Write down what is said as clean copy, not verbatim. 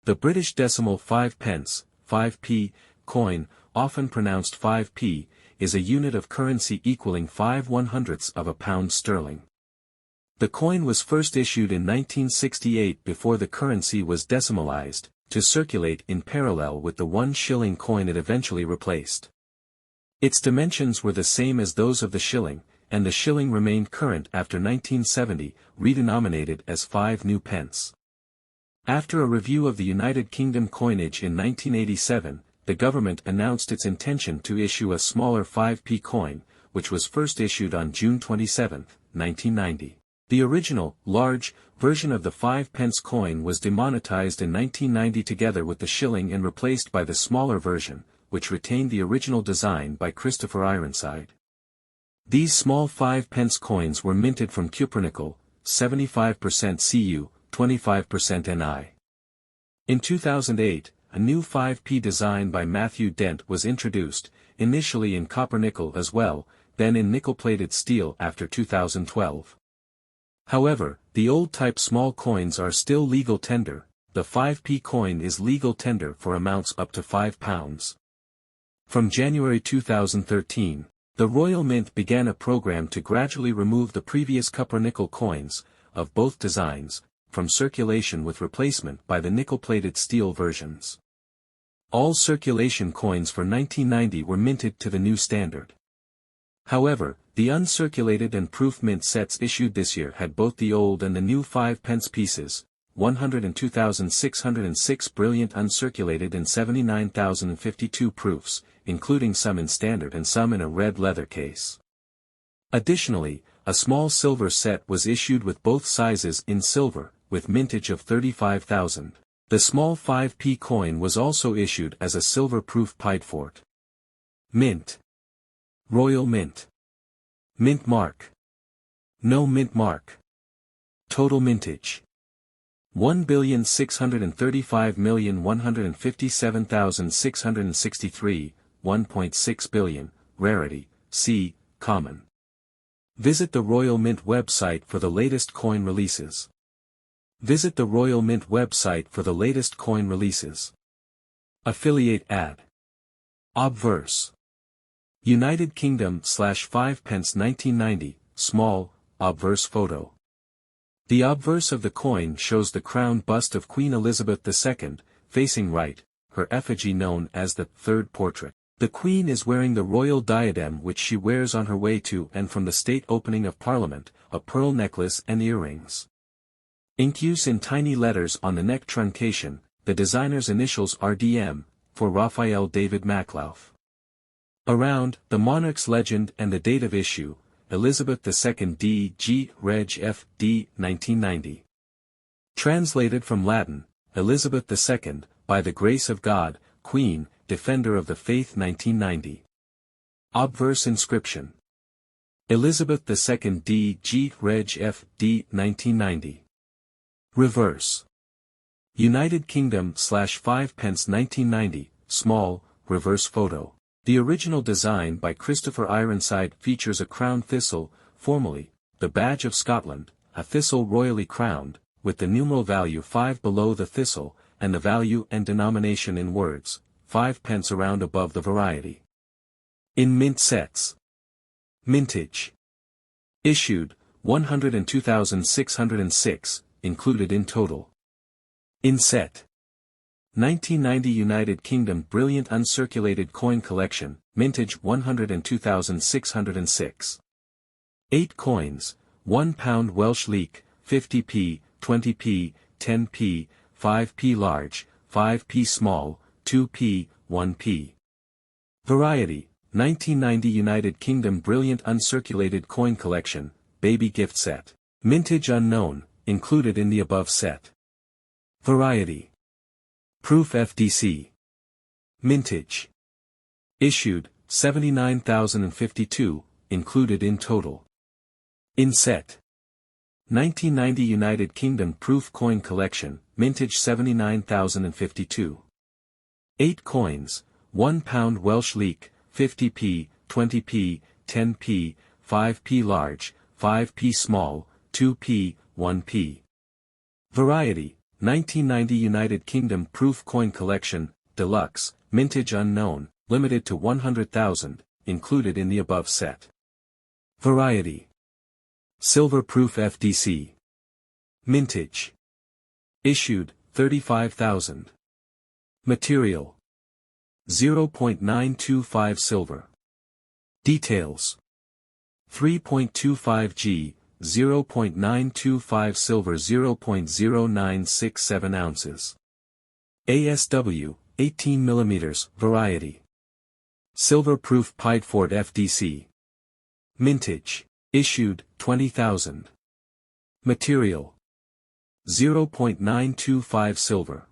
The British decimal 5 pence, 5p, coin, often pronounced 5p, is a unit of currency equaling 5/100ths of a pound sterling. The coin was first issued in 1968 before the currency was decimalized, to circulate in parallel with the 1 shilling coin it eventually replaced. Its dimensions were the same as those of the shilling, and the shilling remained current after 1970, re-denominated as 5 new pence. After a review of the United Kingdom coinage in 1987, the government announced its intention to issue a smaller 5p coin, which was first issued on June 27, 1990. The original, large, version of the 5 pence coin was demonetized in 1990 together with the shilling and replaced by the smaller version, which retained the original design by Christopher Ironside. These small 5 pence coins were minted from cupronickel, 75% Cu, 25% Ni. In 2008, a new 5p design by Matthew Dent was introduced, initially in copper-nickel as well, then in nickel-plated steel after 2012. However, the old-type small coins are still legal tender. The 5p coin is legal tender for amounts up to £5. From January 2013, the Royal Mint began a program to gradually remove the previous copper-nickel coins, of both designs, from circulation with replacement by the nickel-plated steel versions. All circulation coins for 1990 were minted to the new standard. However, the uncirculated and proof mint sets issued this year had both the old and the new 5 pence pieces, 102,606 brilliant uncirculated and 79,052 proofs, including some in standard and some in a red leather case. Additionally, a small silver set was issued with both sizes in silver, with mintage of 35,000. The small 5p coin was also issued as a silver-proof piedfort. Mint. Royal Mint. Mint mark. No mint mark. Total mintage. 1,635,157,663, 1.6 billion, rarity, C, common. Visit the Royal Mint website for the latest coin releases. Visit the Royal Mint website for the latest coin releases. Affiliate ad. Obverse. United Kingdom /5 pence 1990, small, obverse photo. The obverse of the coin shows the crowned bust of Queen Elizabeth II, facing right, her effigy known as the third portrait. The Queen is wearing the royal diadem which she wears on her way to and from the state opening of Parliament, a pearl necklace and earrings. Use in tiny letters on the neck truncation, the designer's initials RDM, for Raphael David Maclouf. Around, the monarch's legend and the date of issue, Elizabeth II D.G. Reg. F. D. 1990. Translated from Latin, Elizabeth II, by the grace of God, Queen, Defender of the Faith 1990. Obverse inscription. Elizabeth II D.G. Reg. F. D. 1990. Reverse. United Kingdom /5 pence 1990, small, reverse photo. The original design by Christopher Ironside features a crowned thistle, formally, the badge of Scotland, a thistle royally crowned, with the numeral value 5 below the thistle, and the value and denomination in words, 5 pence around above the variety. In mint sets. Mintage. Issued, 102,606, included in total. In set. 1990 United Kingdom Brilliant Uncirculated Coin Collection, mintage 102,606. 8 coins, £1 Welsh leek, 50p, 20p, 10p, 5p large, 5p small, 2p, 1p. Variety, 1990 United Kingdom Brilliant Uncirculated Coin Collection, baby gift set. Mintage unknown, included in the above set. Variety. Proof FDC. Mintage. Issued, 79,052, included in total. In set. 1990 United Kingdom Proof Coin Collection, mintage 79,052. 8 coins, £1 Welsh leek, 50p, 20p, 10p, 5p large, 5p small, 2p, 1p. Variety, 1990 United Kingdom Proof Coin Collection, Deluxe, Mintage Unknown, limited to 100,000, included in the above set. Variety. Silver Proof FDC. Mintage. Issued, 35,000. Material. 0.925 silver. Details. 3.25 G, 0.925 silver 0.0967 ounces. ASW, 18 mm, variety. Silver Proof Pideford FDC. Mintage. Issued, 20,000. Material. 0.925 silver.